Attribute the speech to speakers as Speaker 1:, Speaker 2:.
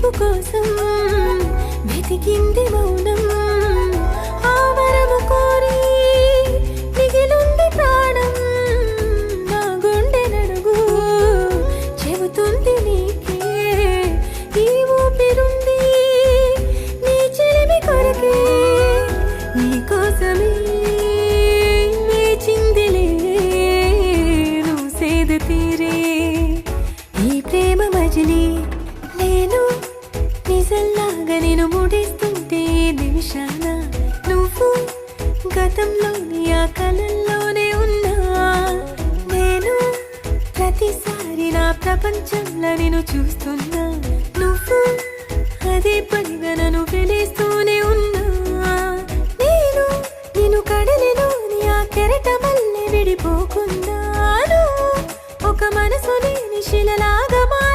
Speaker 1: పిలుపు కోసం వెతికింది మౌనం ఆ వరము కోరి మిగిలుంది ప్రాణం నా గుండె నడుగు చెబుతుంది నీకే ఈ ఊపిరుంది నీ చెలిమి కొరకే నీ కోసమే వేచిందిలే నువ్వు సేద తీరే ఈ ప్రేమ మజిలీ నేను నిజంలాగా నేను ముడిస్తుంటే నిమిషాన నువ్వు గతంలోని ఆ కలల్లోనే ఉన్నా నేను ప్రతిసారి నా ప్రపంచంలో నేను చూస్తున్నా నువ్వు అదే పనిగా నన్ను వెలిస్తూనే ఉన్నా నేను నిన్ను కడలిలోని ఆ కెరట మల్లె విడిపోకున్నాను ఒక మనసు లేని శిలలా